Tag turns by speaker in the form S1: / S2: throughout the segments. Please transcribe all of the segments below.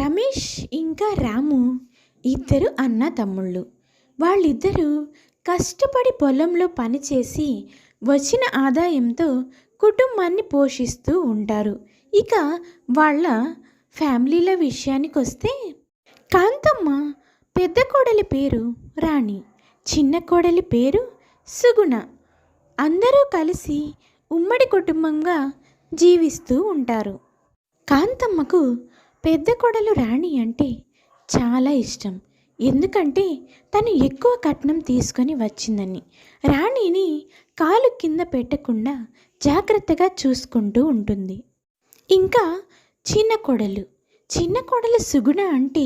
S1: రమేష్ ఇంకా రాము ఇద్దరు అన్నదమ్ముళ్ళు. వాళ్ళిద్దరూ కష్టపడి పొలంలో పనిచేసి వచ్చిన ఆదాయంతో కుటుంబాన్ని పోషిస్తూ ఉంటారు. ఇక వాళ్ళ ఫ్యామిలీల విషయానికొస్తే కాంతమ్మ పెద్ద కోడలి పేరు రాణి, చిన్న కోడలి పేరు సుగుణ. అందరూ కలిసి ఉమ్మడి కుటుంబంగా జీవిస్తూ ఉంటారు. కాంతమ్మకు పెద్ద కోడలు రాణి అంటే చాలా ఇష్టం. ఎందుకంటే తను ఎక్కువ కట్నం తీసుకొని వచ్చిందని. రాణిని కాలు కింద పెట్టకుండా జాగ్రత్తగా చూసుకుంటూ ఉంటుంది. ఇంకా చిన్న కోడలు సుగుణ అంటే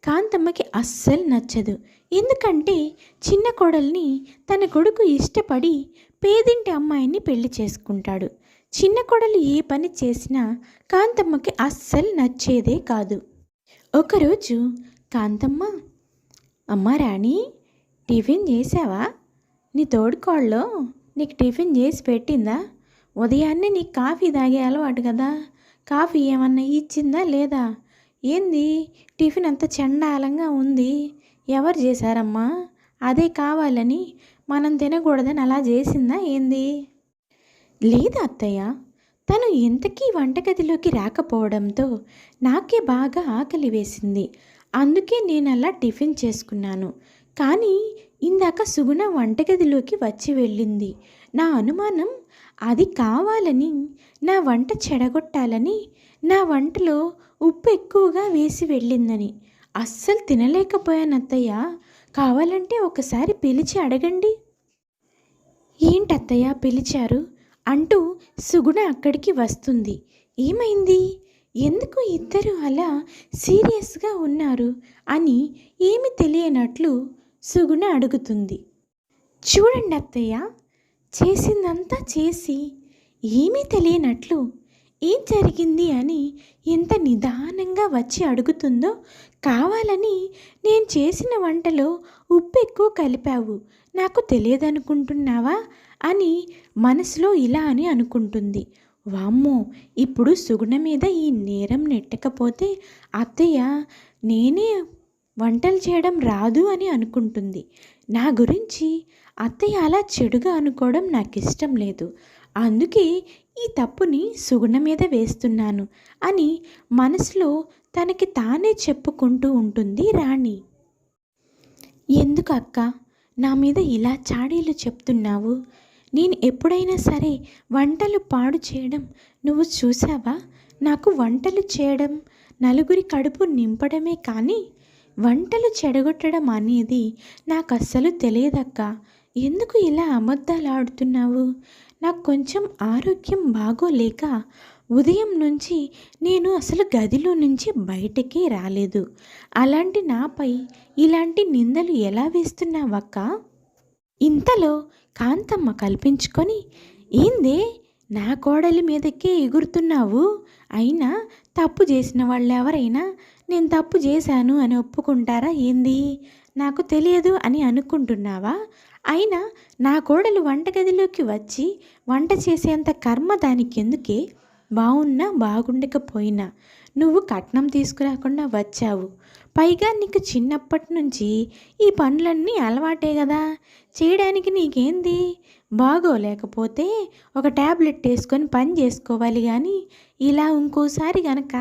S1: కాంతమ్మకి అస్సలు నచ్చదు. ఎందుకంటే చిన్న కోడల్ని తన కొడుకు ఇష్టపడి పేదింటి అమ్మాయిని పెళ్లి చేసుకుంటాడు. చిన్న కోడలు ఏ పని చేసినా కాంతమ్మకి అస్సలు నచ్చేదే కాదు. ఒకరోజు కాంతమ్మ, అమ్మ రాణి, టిఫిన్ చేసావా? నీ తోడుకోళ్ళలో నీకు టిఫిన్ చేసి పెట్టిందా? ఉదయాన్నే నీకు కాఫీ తాగే అలవాటు కదా, కాఫీ ఏమన్నా ఇచ్చిందా లేదా? ఏంది టిఫిన్ అంత చండాలంగా ఉంది? ఎవరు చేశారమ్మా? అదే కావాలని మనం తినకూడదని అలా చేసిందా ఏంది? లేదు అత్తయ్య, తను ఎంతకీ వంటగదిలోకి రాకపోవడంతో నాకే బాగా ఆకలి వేసింది. అందుకే నేను అలా టిఫిన్ చేసుకున్నాను. కానీ ఇందాక సుగుణ వంటగదిలోకి వచ్చి వెళ్ళింది. నా అనుమానం అది కావాలని నా వంట చెడగొట్టాలని నా వంటలో ఉప్పు ఎక్కువగా వేసి వెళ్ళిందని. అస్సలు తినలేకపోయాను అత్తయ్య. కావాలంటే ఒకసారి పిలిచి అడగండి. ఏంటత్తయ్య పిలిచారు అంటూ సుగుణ అక్కడికి వస్తుంది. ఏమైంది? ఎందుకు ఇద్దరు అలా సీరియస్గా ఉన్నారు అని ఏమి తెలియనట్లు సుగుణ అడుగుతుంది. చూడండి అత్తయ్య, చేసిందంతా చేసి ఏమీ తెలియనట్లు ఏం జరిగింది అని ఎంత నిదానంగా వచ్చి అడుగుతుందో. కావాలని నేను చేసిన వంటలో ఉప్పు ఎక్కువ కలిపావు, నాకు తెలియదనుకుంటున్నావా అని మనసులో ఇలా అని అనుకుంటుంది. వామ్మో, ఇప్పుడు సుగుణ మీద ఈ నేరం నెట్టకపోతే అత్తయ్య నేనే వంటలు చేయడం రాదు అని అనుకుంటుంది. నా గురించి అత్తయ్య అలా చెడుగా అనుకోవడం నాకు ఇష్టం లేదు. అందుకే ఈ తప్పుని సుగుణ మీద వేస్తున్నాను అని మనసులో తనకి తానే చెప్పుకుంటూ ఉంటుంది రాణి. ఎందుకు అక్క నా మీద ఇలా చాడీలు చెప్తున్నావు? నేను ఎప్పుడైనా సరే వంటలు పాడు చేయడం నువ్వు చూసావా? నాకు వంటలు చేయడం, నలుగురి కడుపు నింపడమే కానీ వంటలు చెడగొట్టడం అనేది నాకు అస్సలు తెలియదక్క. ఎందుకు ఇలా అబద్ధాలు ఆడుతున్నావు? నాకు కొంచెం ఆరోగ్యం బాగోలేక ఉదయం నుంచి నేను అసలు గదిలో నుంచి బయటకే రాలేదు. అలాంటి నాపై ఇలాంటి నిందలు ఎలా వేస్తున్నావక్క? ఇంతలో కాంతమ్మ కల్పించుకొని, ఏందే నా కోడలి మీదకే ఎగురుతున్నావు? అయినా తప్పు చేసిన వాళ్ళు ఎవరైనా నేను తప్పు చేశాను అని ఒప్పుకుంటారా ఏంది? నాకు తెలియదు అని అనుకుంటున్నావా? అయినా నా కోడలు వంటగదిలోకి వచ్చి వంట చేసేంత కర్మ దానికి ఎందుకే? బాగున్నా బాగుండకపోయినా నువ్వు కట్నం తీసుకురాకుండా వచ్చావు. పైగా నీకు చిన్నప్పటి నుంచి ఈ పనులన్నీ అలవాటే కదా, చేయడానికి నీకేంది? బాగోలేకపోతే ఒక ట్యాబ్లెట్ వేసుకొని పని చేసుకోవాలి కానీ ఇలా ఇంకోసారి గనక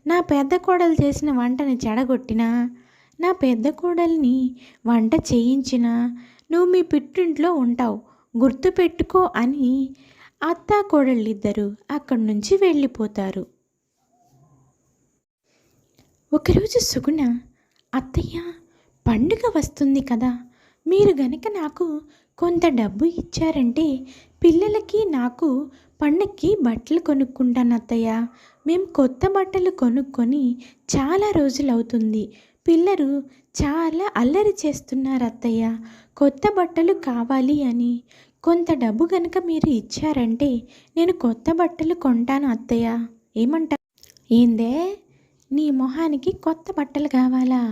S1: నా పెద్ద కోడలు చేసిన వంటని చెడగొట్టినా, నా పెద్ద కోడల్ని వంట చేయించినా నువ్వు మీ పుట్టింట్లో ఉంటావు, గుర్తుపెట్టుకో అని అత్తా కోడళ్ళిద్దరూ అక్కడి నుంచి వెళ్ళిపోతారు. ఒకరోజు సుగుణ, అత్తయ్య పండుగ వస్తుంది కదా, మీరు గనక నాకు కొంత డబ్బు ఇచ్చారంటే పిల్లలకి నాకు పండక్కి బట్టలు కొనుక్కుంటాను అత్తయ్య. మేము కొత్త బట్టలు కొనుక్కొని చాలా రోజులు అవుతుంది. పిల్లలు చాలా అల్లరి చేస్తున్నారు అత్తయ్య. కొత్త బట్టలు కావాలి అని కొంత డబ్బు కనుక మీరు ఇచ్చారంటే నేను కొత్త బట్టలు కొంటాను అత్తయ్య. ఏమంటా? ఏందే నీ మొహానికి కొత్త బట్టలు కావాలా?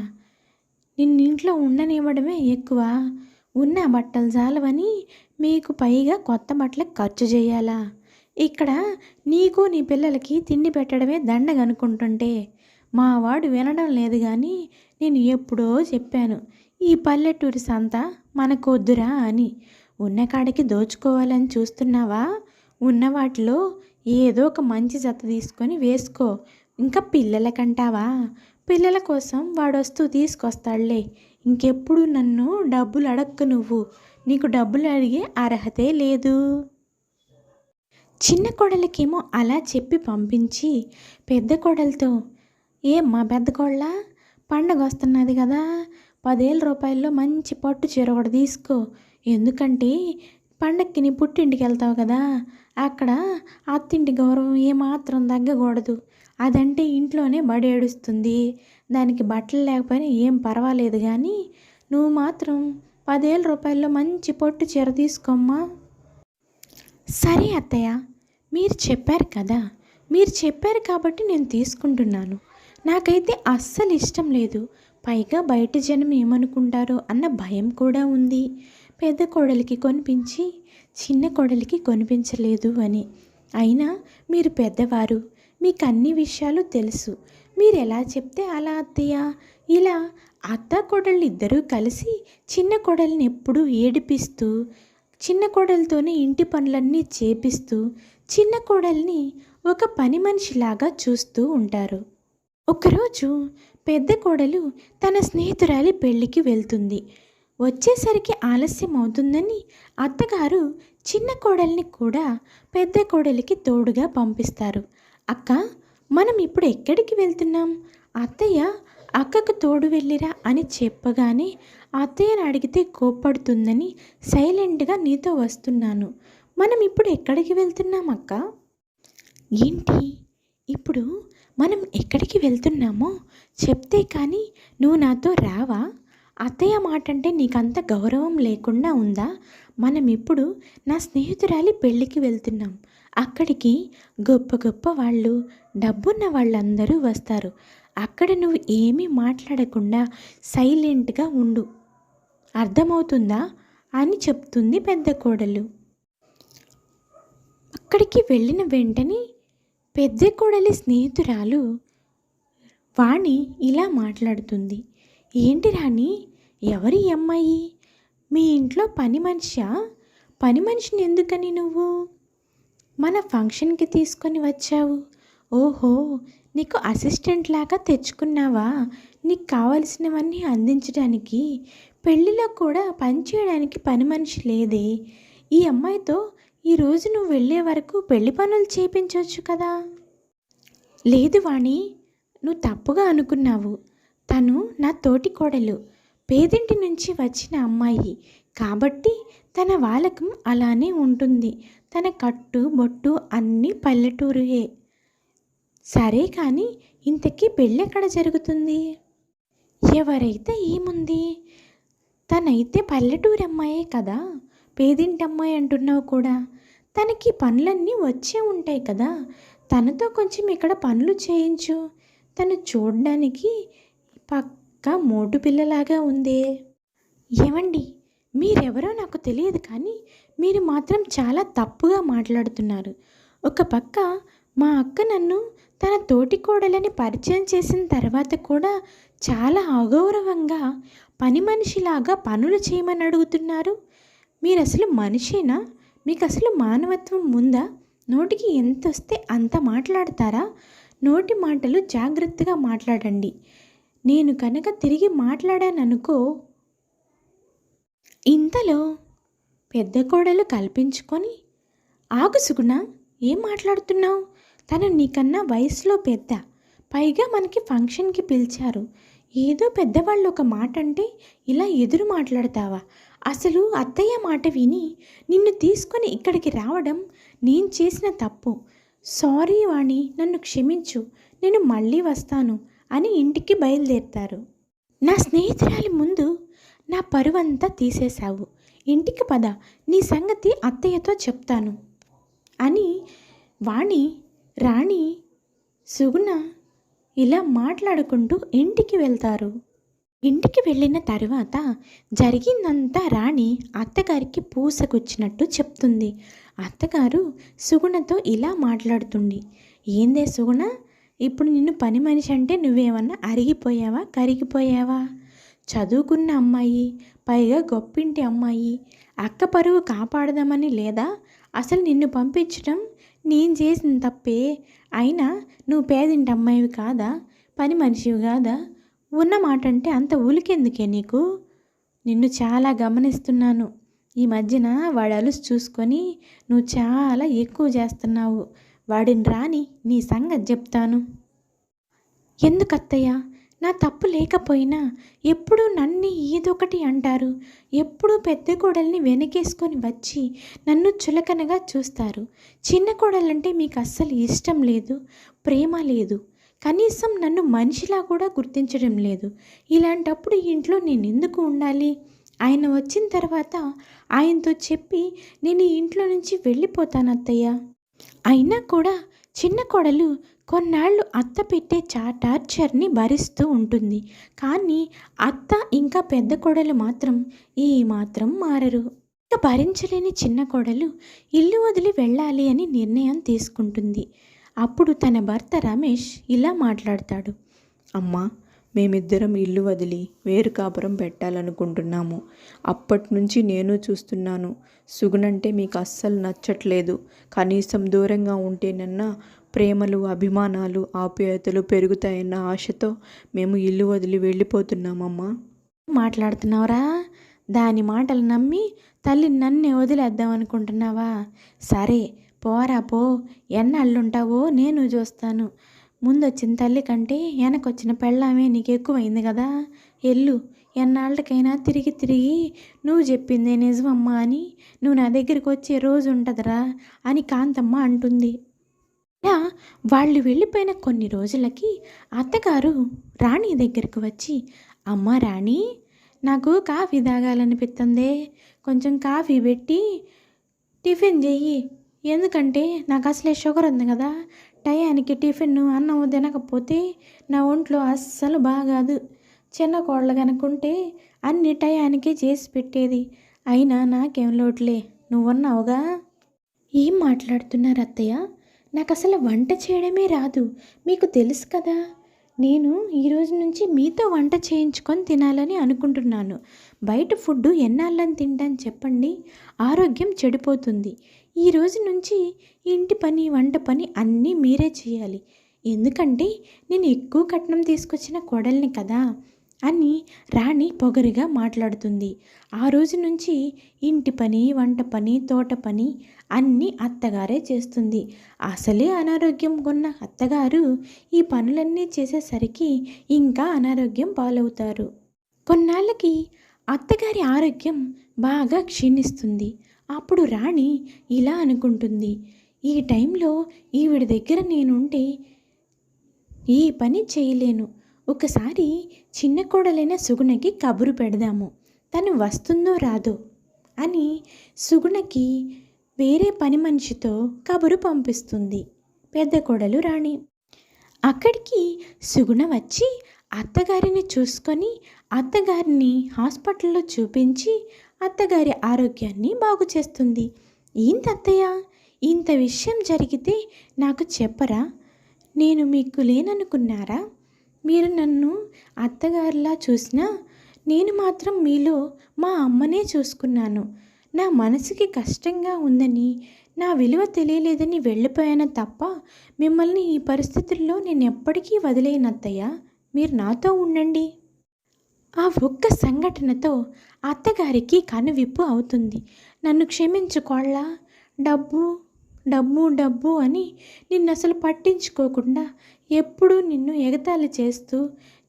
S1: నిన్నింట్లో ఉండనివ్వడమే ఎక్కువ. ఉన్న బట్టలు చాలవని మీకు పైగా కొత్త బట్టలకు ఖర్చు చేయాలా? ఇక్కడ నీకు నీ పిల్లలకి తిండి పెట్టడమే దండగనుకుంటుంటే మా వాడు వినడం లేదు కానీ నేను ఎప్పుడో చెప్పాను, ఈ పల్లెటూరి సంత మనకొద్దురా అని. ఉన్న కాడికి దోచుకోవాలని చూస్తున్నావా? ఉన్న వాటిలో ఏదో ఒక మంచి జత తీసుకొని వేసుకో. ఇంకా పిల్లలకంటావా? పిల్లల కోసం వాడొస్తూ తీసుకొస్తాడులే. ఇంకెప్పుడు నన్ను డబ్బులు అడక్కు నువ్వు. నీకు డబ్బులు అడిగే అర్హతే లేదు. చిన్న కోడలికేమో అలా చెప్పి పంపించి పెద్ద కోడలతో, ఏమ్మా పెద్ద కోళ్ళ, పండగ వస్తున్నది కదా, 10,000 రూపాయల్లో మంచి పట్టు చీర ఒకటి తీసుకో. ఎందుకంటే పండక్కి నీ పుట్టింటికి వెళ్తావు కదా, అక్కడ అత్తింటి గౌరవం ఏమాత్రం తగ్గకూడదు. అదంటే ఇంట్లోనే బడేడుస్తుంది. దానికి బట్టలు లేకపోయినా ఏం పర్వాలేదు కానీ నువ్వు మాత్రం 10,000 రూపాయల్లో మంచి పట్టు చీర తీసుకోమ్మా. సరే అత్తయ్య, మీరు చెప్పారు కదా, మీరు చెప్పారు కాబట్టి నేను తీసుకుంటున్నాను. నాకైతే అస్సలు ఇష్టం లేదు. పైగా బయట జనం ఏమనుకుంటారో అన్న భయం కూడా ఉంది. పెద్ద కోడలికి కొనిపించి చిన్న కోడలికి కొనిపించలేదు అని. అయినా మీరు పెద్దవారు, మీకు అన్ని విషయాలు తెలుసు. మీరు ఎలా చెప్తే అలా అత్తయ్య. ఇలా అత్త కోడళ్ళు ఇద్దరూ కలిసి చిన్న కోడల్ని ఎప్పుడూ ఏడిపిస్తూ, చిన్న కోడలతోనే ఇంటి పనులన్నీ చేపిస్తూ, చిన్న కోడల్ని ఒక పని మనిషిలాగా చూస్తూ ఉంటారు. ఒకరోజు పెద్ద కోడలు తన స్నేహితురాలి పెళ్ళికి వెళ్తుంది. వచ్చేసరికి ఆలస్యం అవుతుందని అత్తగారు చిన్న కోడల్ని కూడా పెద్ద కోడలికి తోడుగా పంపిస్తారు. అక్క, మనం ఇప్పుడు ఎక్కడికి వెళ్తున్నాం? అత్తయ్య అక్కకు తోడు వెళ్ళిరా అని చెప్పగానే అత్తయ్యని అడిగితే కోప్పడుతుందని సైలెంట్గా నీతో వస్తున్నాను. మనం ఇప్పుడు ఎక్కడికి వెళ్తున్నాం అక్క? ఏంటి ఇప్పుడు మనం ఎక్కడికి వెళ్తున్నామో చెప్తే కానీ నువ్వు నాతో రావా? అత్తయ్య మాట అంటే నీకంత గౌరవం లేకుండా ఉందా? మనం ఇప్పుడు నా స్నేహితురాలి పెళ్ళికి వెళ్తున్నాం. అక్కడికి గొప్ప గొప్ప వాళ్ళు, డబ్బున్న వాళ్ళందరూ వస్తారు. అక్కడ నువ్వు ఏమీ మాట్లాడకుండా సైలెంట్గా ఉండు, అర్థమవుతుందా అని చెప్తుంది పెద్ద కోడలు. అక్కడికి వెళ్ళిన వెంటనే పెద్ద కోడలి స్నేహితురాలు వాణి ఇలా మాట్లాడుతుంది. ఏంటి రాణి, ఎవరి అమ్మాయి? మీ ఇంట్లో పని మనిషా? పని మనిషిని ఎందుకని నువ్వు మన ఫంక్షన్కి తీసుకొని వచ్చావు? ఓహో, నీకు అసిస్టెంట్ లాగా తెచ్చుకున్నావా? నీకు కావలసినవన్నీ అందించడానికి. పెళ్ళిలో కూడా పనిచేయడానికి పని మనిషి లేదే. ఈ అమ్మాయితో ఈరోజు నువ్వు వెళ్ళే వరకు పెళ్లి పనులు చేయించవచ్చు కదా. లేదు వాణి, నువ్వు తప్పుగా అనుకున్నావు. తను నా తోటి కోడలు, పేదింటి నుంచి వచ్చిన అమ్మాయి కాబట్టి తన వాలకం అలానే ఉంటుంది. తన కట్టు బొట్టు అన్నీ పల్లెటూరుయే. సరే కానీ ఇంతకీ పెళ్ళెక్కడ జరుగుతుంది? ఎవరైతే ఏముంది, తనైతే పల్లెటూరు అమ్మాయే కదా. పేదింటి అమ్మాయి అంటున్నావు కూడా. తనకి పనులన్నీ వచ్చే ఉంటాయి కదా. తనతో కొంచెం ఇక్కడ పనులు చేయించు. తను చూడడానికి పక్క మోటు పిల్లలాగా ఉందే. ఏమండి, మీరెవరో నాకు తెలియదు కానీ మీరు మాత్రం చాలా తప్పుగా మాట్లాడుతున్నారు. ఒక పక్క మా అక్క నన్ను తన తోటి కోడలని పరిచయం చేసిన తర్వాత కూడా చాలా అగౌరవంగా పని మనిషిలాగా పనులు చేయమని అడుగుతున్నారు. మీరు అసలు మనిషేనా? మీకు అసలు మానవత్వం ఉందా? నోటికి ఎంత వస్తే అంత మాట్లాడతారా? నోటి మాటలు జాగ్రత్తగా మాట్లాడండి. నేను కనుక తిరిగి మాట్లాడాననుకో. ఇంతలో పెద్ద కోడలు కల్పించుకొని, ఆగు సుగుణ, ఏం మాట్లాడుతున్నావు? తను నీకన్నా వయసులో పెద్ద, పైగా మనకి ఫంక్షన్కి పిలిచారు. ఏదో పెద్దవాళ్ళు ఒక మాట అంటే ఇలా ఎదురు మాట్లాడతావా? అసలు అత్తయ్య మాట విని నిన్ను తీసుకొని ఇక్కడికి రావడం నేను చేసిన తప్పు. సారీ వాణి, నన్ను క్షమించు, నేను మళ్ళీ వస్తాను అని ఇంటికి బయలుదేరుతారు. నా స్నేహితురాలి ముందు నా పరువంతా తీసేశావు. ఇంటికి పద, నీ సంగతి అత్తయ్యతో చెప్తాను అని వాణి, రాణి, సుగుణ ఇలా మాట్లాడుకుంటూ ఇంటికి వెళ్తారు. ఇంటికి వెళ్ళిన తర్వాత జరిగిందంతా రాణి అత్తగారికి పూసకొచ్చినట్టు చెప్తుంది. అత్తగారు సుగుణతో ఇలా మాట్లాడుతుంది. ఏందే సుగుణ, ఇప్పుడు నిన్ను పని మనిషి అంటే నువ్వేమన్నా అరిగిపోయావా, కరిగిపోయావా? చదువుకున్న అమ్మాయి, పైగా గొప్పింటి అమ్మాయి, అక్క పరువు కాపాడదామని లేదా? అసలు నిన్ను పంపించడం నేను చేసిన తప్పే. అయినా నువ్వు పేదింటి అమ్మాయివి కాదా, పని మనిషివి కాదా? ఉన్న మాట అంటే అంత ఉలికెందుకే నీకు? నిన్ను చాలా గమనిస్తున్నాను. ఈ మధ్యన వాడి అలుసు చూసుకొని నువ్వు చాలా ఎక్కువ చేస్తున్నావు. వాడిని రాని నీ సంగతి చెప్తాను. ఎందుకత్తయ్య? నా తప్పు లేకపోయినా ఎప్పుడూ నన్ను ఏదొకటి అంటారు. ఎప్పుడూ పెద్ద కోడల్ని వెనకేసుకొని వచ్చి నన్ను చులకనగా చూస్తారు. చిన్న కోడలంటే మీకు అస్సలు ఇష్టం లేదు, ప్రేమ లేదు. కనీసం నన్ను మనిషిలా కూడా గుర్తించడం లేదు. ఇలాంటప్పుడు ఈ ఇంట్లో నేను ఎందుకు ఉండాలి? ఆయన వచ్చిన తర్వాత ఆయనతో చెప్పి నేను ఈ ఇంట్లో నుంచి వెళ్ళిపోతాను అత్తయ్య. అయినా కూడా చిన్న కోడలు కొన్నాళ్ళు అత్త పెట్టే టార్చర్ని భరిస్తూ ఉంటుంది. కానీ అత్త ఇంకా పెద్ద కోడలు మాత్రం మాత్రం మారరు. ఇంకా భరించలేని చిన్న కోడలు ఇల్లు వదిలి వెళ్ళాలి అని నిర్ణయం తీసుకుంటుంది. అప్పుడు తన భర్త రమేష్ ఇలా మాట్లాడతాడు.
S2: అమ్మా, మేమిద్దరం ఇల్లు వదిలి వేరు కాపురం పెట్టాలనుకుంటున్నాము. అప్పటి నుంచి నేను చూస్తున్నాను. సుగుణంటే మీకు అస్సలు నచ్చట్లేదు. కనీసం దూరంగా ఉంటేనన్నా ప్రేమలు, అభిమానాలు, ఆప్యాయతలు పెరుగుతాయన్న ఆశతో మేము ఇల్లు వదిలి వెళ్ళిపోతున్నామమ్మా.
S1: మాట్లాడుతున్నావురా? దాని మాటలు నమ్మి తల్లి నన్నే వదిలేద్దాం అనుకుంటున్నావా? సరే పోరా పో, ఎన్నాళ్ళుంటావో నేను చూస్తాను. ముందొచ్చిన తల్లి కంటే వెనకొచ్చిన పెళ్ళామే నీకు ఎక్కువైంది కదా. ఎల్లు, ఎన్నాళ్ళకైనా తిరిగి తిరిగి నువ్వు చెప్పిందే నిజమమ్మా అని నువ్వు నా దగ్గరికి వచ్చే రోజు ఉంటుందిరా అని కాంతమ్మ అంటుంది. ఇలా వాళ్ళు వెళ్ళిపోయిన కొన్ని రోజులకి అత్తగారు రాణి దగ్గరికి వచ్చి, అమ్మ రాణి, నాకు కాఫీ తాగాలనిపిస్తుందే, కొంచెం కాఫీ పెట్టి టిఫిన్ చెయ్యి. ఎందుకంటే నాకు అసలే షుగర్ ఉంది కదా. టయానికి టిఫిన్ అన్నం తినకపోతే నా ఒంట్లో అస్సలు బాగాదు. చిన్న కోడలు కనుకుంటే అన్ని టయానికి చేసి పెట్టేది. అయినా నాకేం లోట్లే, నువ్వున్నావుగా. ఏం మాట్లాడుతున్నారు అత్తయ్య? నాకు అసలు వంట చేయడమే రాదు, మీకు తెలుసు కదా. నేను ఈరోజు నుంచి మీతో వంట చేయించుకొని తినాలని అనుకుంటున్నాను. బయట ఫుడ్ ఎన్నాళ్ళని తింటాను చెప్పండి? ఆరోగ్యం చెడిపోతుంది. ఈ రోజు నుంచి ఇంటి పని, వంట పని అన్నీ మీరే చేయాలి. ఎందుకంటే నేను ఎక్కువ కట్నం తీసుకొచ్చిన కోడల్ని కదా అని రాణి పొగరుగా మాట్లాడుతుంది. ఆ రోజు నుంచి ఇంటి పని, వంట పని, తోట పని అన్నీ అత్తగారే చేస్తుంది. అసలే అనారోగ్యం కొన్న అత్తగారు ఈ పనులన్నీ చేసేసరికి ఇంకా అనారోగ్యం పాలవుతారు. కొన్నాళ్ళకి అత్తగారి ఆరోగ్యం బాగా క్షీణిస్తుంది. అప్పుడు రాణి ఇలా అనుకుంటుంది, ఈ టైంలో ఈవిడ దగ్గర నేనుంటే ఈ పని చేయలేను. ఒకసారి చిన్న కోడలైన సుగుణకి కబురు పెడదాము, తను వస్తుందో రాదో అని సుగుణకి వేరే పని మనిషితో కబురు పంపిస్తుంది పెద్ద కోడలు రాణి. అక్కడికి సుగుణ వచ్చి అత్తగారిని చూసుకొని అత్తగారిని హాస్పిటల్లో చూపించి అత్తగారి ఆరోగ్యాన్ని బాగు చేస్తుంది. ఏంటి అత్తయ్య, ఇంత విషయం జరిగితే నాకు చెప్పరా? నేను మీకు లేననుకున్నారా? మీరు నన్ను అత్తగారిలా చూసినా నేను మాత్రం మీలో మా అమ్మనే చూసుకున్నాను. నా మనసుకి కష్టంగా ఉందని, నా విలువ తెలియలేదని వెళ్ళిపోయాను తప్ప మిమ్మల్ని ఈ పరిస్థితుల్లో నేను ఎప్పటికీ వదిలేను అత్తయ్య. మీరు నాతో ఉండండి. ఆ ఒక్క సంఘటనతో అత్తగారికి కనువిప్పు అవుతుంది. నన్ను క్షమించుకోళ్ళ, డబ్బు డబ్బు డబ్బు అని నిన్ను అసలు పట్టించుకోకుండా ఎప్పుడూ నిన్ను ఎగతాళి చేస్తూ,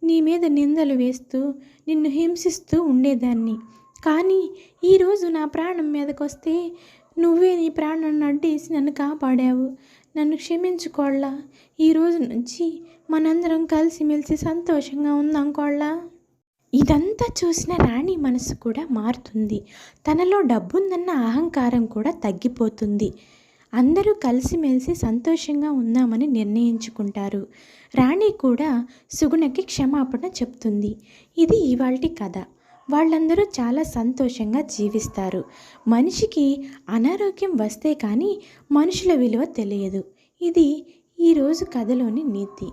S1: నీ మీద నిందలు వేస్తూ, నిన్ను హింసిస్తూ ఉండేదాన్ని. కానీ ఈరోజు నా ప్రాణం మీదకొస్తే నువ్వే నీ ప్రాణాన్ని అడ్డేసి నన్ను కాపాడావు. నన్ను క్షమించుకోళ్ళ. ఈరోజు నుంచి మనందరం కలిసిమెలిసి సంతోషంగా ఉందాం కోళ్ళ. ఇదంతా చూసిన రాణి మనసు కూడా మారుతుంది. తనలో డబ్బుందన్న అహంకారం కూడా తగ్గిపోతుంది. అందరూ కలిసిమెలిసి సంతోషంగా ఉందామని నిర్ణయించుకుంటారు. రాణి కూడా సుగుణకి క్షమాపణ చెప్తుంది. ఇది ఇవాల్టి కథ. వాళ్ళందరూ చాలా సంతోషంగా జీవిస్తారు. మనిషికి అనారోగ్యం వస్తే కానీ మనుషుల విలువ తెలియదు. ఇది ఈరోజు కథలోని నీతి.